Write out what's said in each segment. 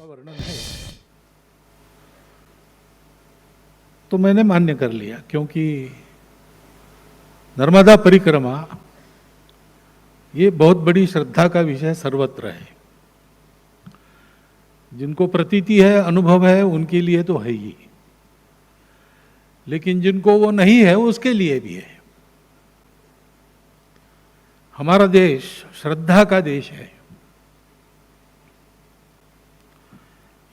का वर्णन है तो मैंने मान्य कर लिया, क्योंकि नर्मदा परिक्रमा ये बहुत बड़ी श्रद्धा का विषय सर्वत्र है। जिनको प्रतीति है, अनुभव है, उनके लिए तो है ही, लेकिन जिनको वो नहीं है उसके लिए भी है। हमारा देश श्रद्धा का देश है।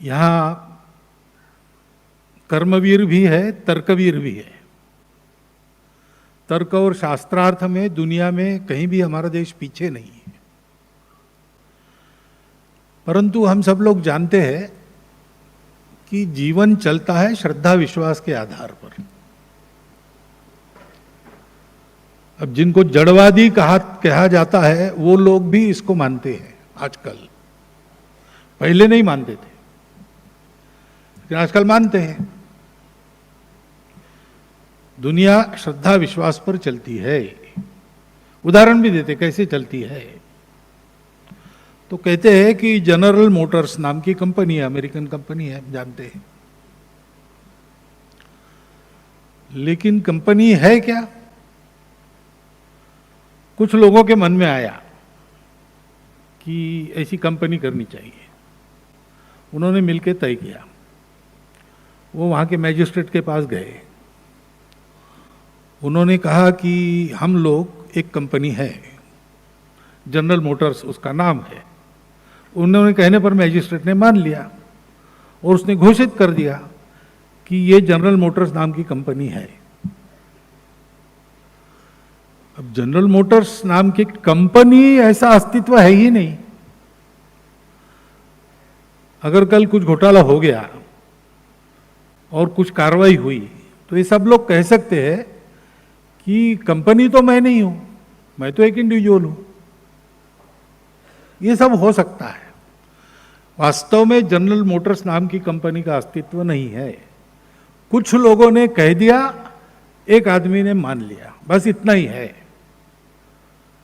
यहां कर्मवीर भी है, तर्कवीर भी है। तर्क और शास्त्रार्थ में दुनिया में कहीं भी हमारा देश पीछे नहीं है। परंतु हम सब लोग जानते हैं कि जीवन चलता है श्रद्धा विश्वास के आधार पर। अब जिनको जड़वादी कहा जाता है वो लोग भी इसको मानते हैं आजकल। पहले नहीं मानते थे, लेकिन आजकल मानते हैं। दुनिया श्रद्धा विश्वास पर चलती है। उदाहरण भी देते कैसे चलती है। तो कहते हैं कि जनरल मोटर्स नाम की कंपनी है, अमेरिकन कंपनी है, जानते हैं। लेकिन कंपनी है क्या? कुछ लोगों के मन में आया कि ऐसी कंपनी करनी चाहिए। उन्होंने मिलकर तय किया। वो वहां के मैजिस्ट्रेट के पास गए। उन्होंने कहा कि हम लोग एक कंपनी है, जनरल मोटर्स उसका नाम है। उन्होंने कहने पर मैजिस्ट्रेट ने मान लिया और उसने घोषित कर दिया कि ये जनरल मोटर्स नाम की कंपनी है। अब जनरल मोटर्स नाम की कंपनी ऐसा अस्तित्व है ही नहीं। अगर कल कुछ घोटाला हो गया और कुछ कार्रवाई हुई तो ये सब लोग कह सकते हैं कि कंपनी तो मैं नहीं हूं, मैं तो एक इंडिविजुअल हूं। ये सब हो सकता है। वास्तव में जनरल मोटर्स नाम की कंपनी का अस्तित्व नहीं है। कुछ लोगों ने कह दिया, एक आदमी ने मान लिया, बस इतना ही है।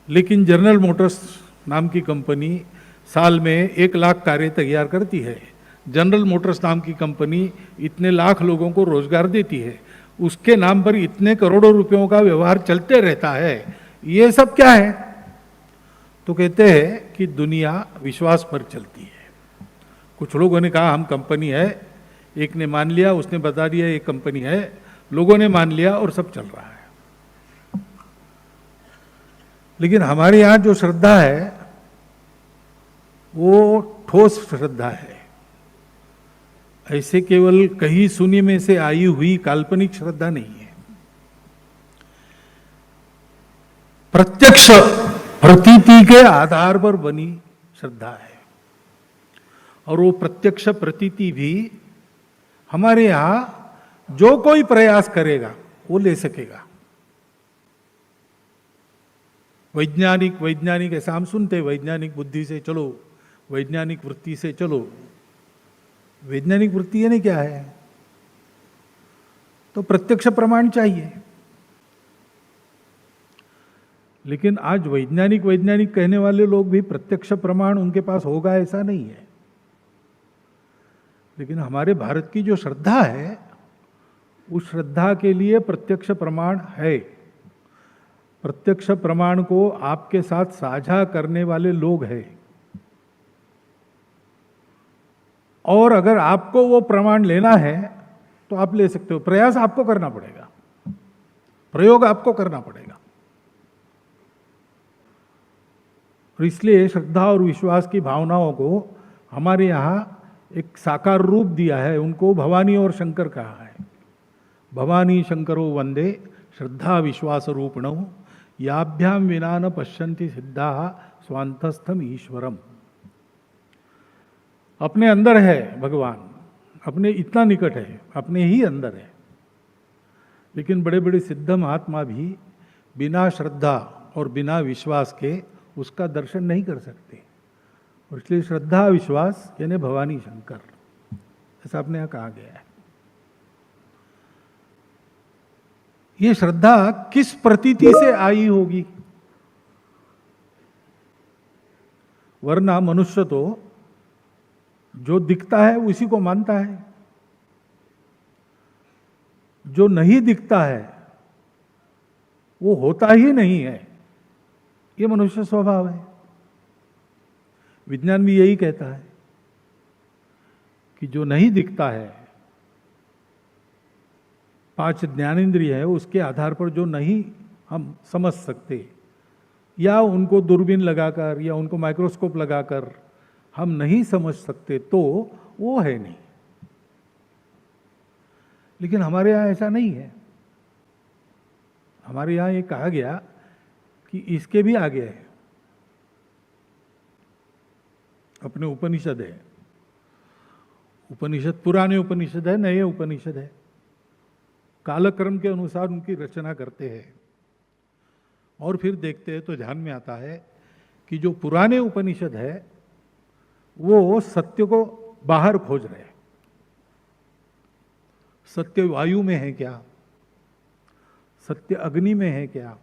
लेकिन जनरल मोटर्स नाम की कंपनी साल में 1 लाख कारें तैयार करती है। जनरल मोटर्स नाम की कंपनी इतने लाख लोगों को रोजगार देती है। उसके नाम पर इतने करोड़ों रुपयों का व्यवहार चलते रहता है। ये सब क्या है? तो कहते हैं कि दुनिया विश्वास पर चलती है। कुछ लोगों ने कहा हम कंपनी है, एक ने मान लिया, उसने बता दिया ये कंपनी है, लोगों ने मान लिया और सब चल रहा है। लेकिन हमारे यहां जो श्रद्धा है वो ठोस श्रद्धा है। ऐसे केवल कहीं सुनी में से आई हुई काल्पनिक श्रद्धा नहीं है। प्रत्यक्ष प्रतीति के आधार पर बनी श्रद्धा है। और वो प्रत्यक्ष प्रतीति भी हमारे यहां जो कोई प्रयास करेगा वो ले सकेगा। वैज्ञानिक ऐसा हम सुनते हैं, वैज्ञानिक बुद्धि से चलो, वैज्ञानिक वृत्ति से चलो। वैज्ञानिक वृत्ति यानी क्या है? तो प्रत्यक्ष प्रमाण चाहिए। लेकिन आज वैज्ञानिक कहने वाले लोग भी प्रत्यक्ष प्रमाण उनके पास होगा ऐसा नहीं है। लेकिन हमारे भारत की जो श्रद्धा है उस श्रद्धा के लिए प्रत्यक्ष प्रमाण है। प्रत्यक्ष प्रमाण को आपके साथ साझा करने वाले लोग हैं। और अगर आपको वो प्रमाण लेना है तो आप ले सकते हो। प्रयास आपको करना पड़ेगा, प्रयोग आपको करना पड़ेगा। और इसलिए श्रद्धा और विश्वास की भावनाओं को हमारे यहाँ एक साकार रूप दिया है। उनको भवानी और शंकर कहा है। भवानी शंकरो वंदे श्रद्धा विश्वास रूपिणौ याभ्याम विना न पश्यन्ति सिद्धा स्वांतस्थम ईश्वरम। अपने अंदर है भगवान, अपने इतना निकट है, अपने ही अंदर है। लेकिन बड़े बड़े सिद्ध महात्मा भी बिना श्रद्धा और बिना विश्वास के उसका दर्शन नहीं कर सकते। और इसलिए श्रद्धा विश्वास यानी भवानी शंकर, ऐसा अपने यहां कहा गया है। ये श्रद्धा किस प्रतीति से आई होगी? वरना मनुष्य तो जो दिखता है उसी को मानता है, जो नहीं दिखता है वो होता ही नहीं है। ये मनुष्य स्वभाव है। विज्ञान भी यही कहता है कि जो नहीं दिखता है, 5 ज्ञानेंद्रिय है, उसके आधार पर जो नहीं हम समझ सकते, या उनको दूरबीन लगाकर या उनको माइक्रोस्कोप लगाकर हम नहीं समझ सकते, तो वो है नहीं। लेकिन हमारे यहाँ ऐसा नहीं है। हमारे यहाँ ये कहा गया कि इसके भी आगे है। अपने उपनिषद है, उपनिषद पुराने उपनिषद है, नए उपनिषद है, कालक्रम के अनुसार उनकी रचना करते हैं। और फिर देखते हैं तो ध्यान में आता है कि जो पुराने उपनिषद है वो सत्य को बाहर खोज रहे हैं। सत्य वायु में है क्या, सत्य अग्नि में है क्या,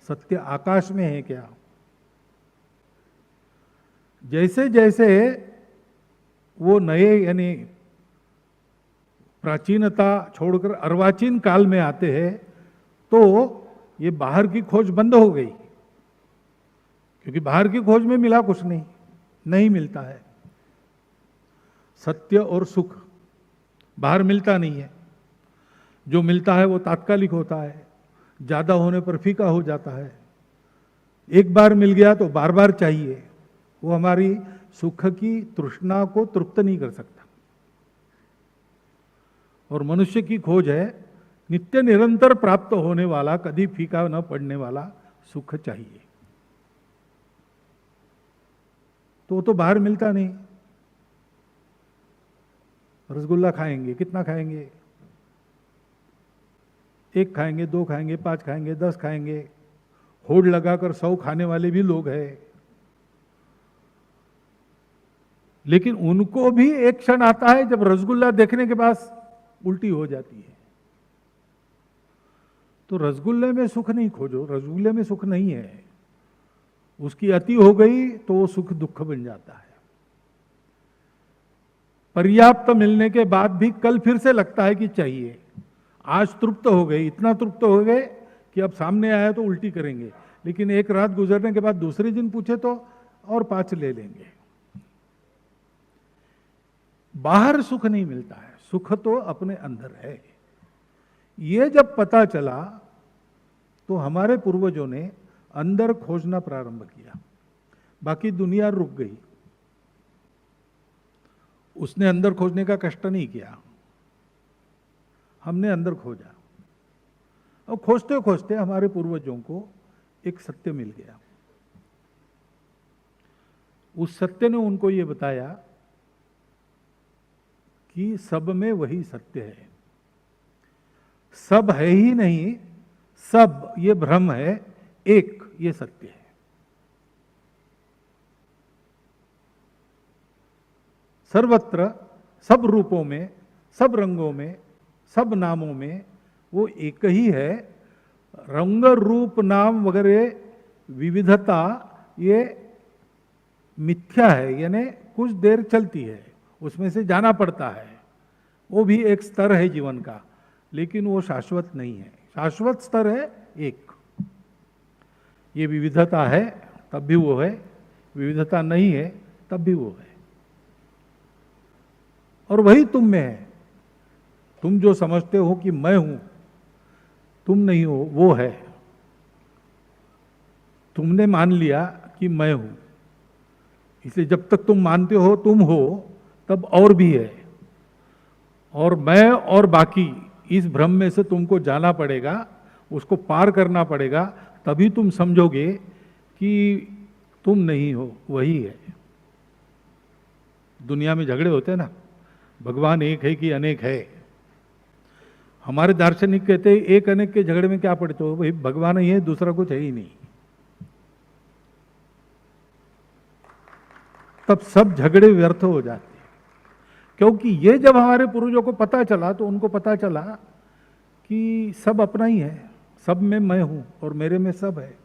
सत्य आकाश में है क्या। जैसे जैसे वो नए यानी प्राचीनता छोड़कर अर्वाचीन काल में आते हैं तो ये बाहर की खोज बंद हो गई, क्योंकि बाहर की खोज में मिला कुछ नहीं मिलता है। सत्य और सुख बाहर मिलता नहीं है। जो मिलता है वो तात्कालिक होता है, ज्यादा होने पर फीका हो जाता है। एक बार मिल गया तो बार बार चाहिए, वो हमारी सुख की तृष्णा को तृप्त नहीं कर सकता। और मनुष्य की खोज है नित्य निरंतर प्राप्त होने वाला, कभी फीका न पड़ने वाला सुख चाहिए। तो बाहर मिलता नहीं। रसगुल्ला खाएंगे, कितना खाएंगे? 1 खाएंगे, 2 खाएंगे, 5 खाएंगे, 10 खाएंगे। होड़ लगाकर 100 खाने वाले भी लोग हैं। लेकिन उनको भी एक क्षण आता है जब रसगुल्ला देखने के बाद उल्टी हो जाती है। तो रसगुल्ले में सुख नहीं खोजो, रसगुल्ले में सुख नहीं है। उसकी अति हो गई तो वो सुख दुख बन जाता है। पर्याप्त मिलने के बाद भी कल फिर से लगता है कि चाहिए। आज तृप्त हो गए, इतना तृप्त हो गए कि अब सामने आया तो उल्टी करेंगे, लेकिन एक रात गुजरने के बाद दूसरे दिन पूछे तो और 5 ले लेंगे। बाहर सुख नहीं मिलता है, सुख तो अपने अंदर है। ये जब पता चला तो हमारे पूर्वजों ने अंदर खोजना प्रारंभ किया। बाकी दुनिया रुक गई, उसने अंदर खोजने का कष्ट नहीं किया, हमने अंदर खोजा। और खोजते खोजते हमारे पूर्वजों को एक सत्य मिल गया। उस सत्य ने उनको ये बताया कि सब में वही सत्य है। सब है ही नहीं, सब ये भ्रम है, एक ये सत्य है। सर्वत्र सब रूपों में, सब रंगों में, सब नामों में वो एक ही है। रंग रूप नाम वगैरह विविधता ये मिथ्या है, यानी कुछ देर चलती है, उसमें से जाना पड़ता है। वो भी एक स्तर है जीवन का, लेकिन वो शाश्वत नहीं है। शाश्वत स्तर है एक। ये विविधता है तब भी वो है, विविधता नहीं है तब भी वो है। और वही तुम में है। तुम जो समझते हो कि मैं हूं, तुम नहीं हो, वो है। तुमने मान लिया कि मैं हूं, इसलिए जब तक तुम मानते हो तुम हो, तब और भी है। और मैं और बाकी, इस भ्रम में से तुमको जाना पड़ेगा, उसको पार करना पड़ेगा, तभी तुम समझोगे कि तुम नहीं हो, वही है। दुनिया में झगड़े होते हैं ना, भगवान एक है कि अनेक है। हमारे दार्शनिक कहते हैं एक अनेक के झगड़े में क्या पड़ते हो भाई, भगवान ही है, दूसरा कुछ है ही नहीं। तब सब झगड़े व्यर्थ हो जाते हैं। क्योंकि ये जब हमारे पूर्वजों को पता चला तो उनको पता चला कि सब अपना ही है, सब में मैं हूं और मेरे में सब है।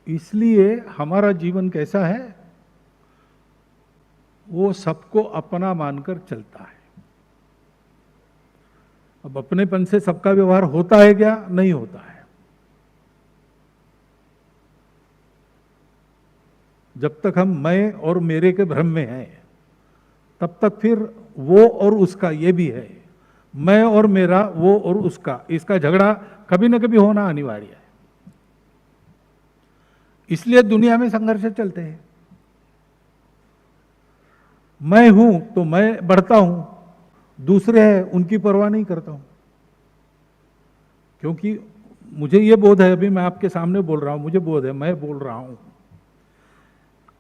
इसलिए हमारा जीवन कैसा है, वो सबको अपना मानकर चलता है। अब अपनेपन से सबका व्यवहार होता है क्या? नहीं होता है। जब तक हम मैं और मेरे के भ्रम में हैं, तब तक फिर वो और उसका ये भी है, मैं और मेरा, वो और उसका, इसका झगड़ा कभी ना कभी होना अनिवार्य है। इसलिए दुनिया में संघर्ष चलते हैं। मैं हूं तो मैं बढ़ता हूं, दूसरे हैं उनकी परवाह नहीं करता हूं, क्योंकि मुझे ये बोध है, अभी मैं आपके सामने बोल रहा हूं, मुझे बोध है मैं बोल रहा हूं।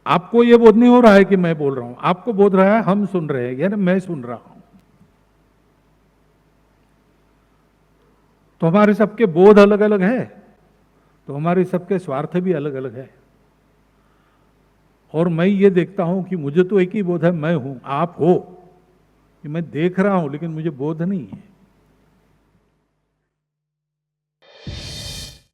आपको ये बोध नहीं हो रहा है कि मैं बोल रहा हूं, आपको बोध रहा है हम सुन रहे हैं, यानी मैं सुन रहा हूं। तो हमारे सबके बोध अलग अलग है, तो हमारे सबके स्वार्थ भी अलग अलग है। और मैं ये देखता हूं कि मुझे तो एक ही बोध है, मैं हूं, आप हो, कि मैं देख रहा हूं लेकिन मुझे बोध नहीं है।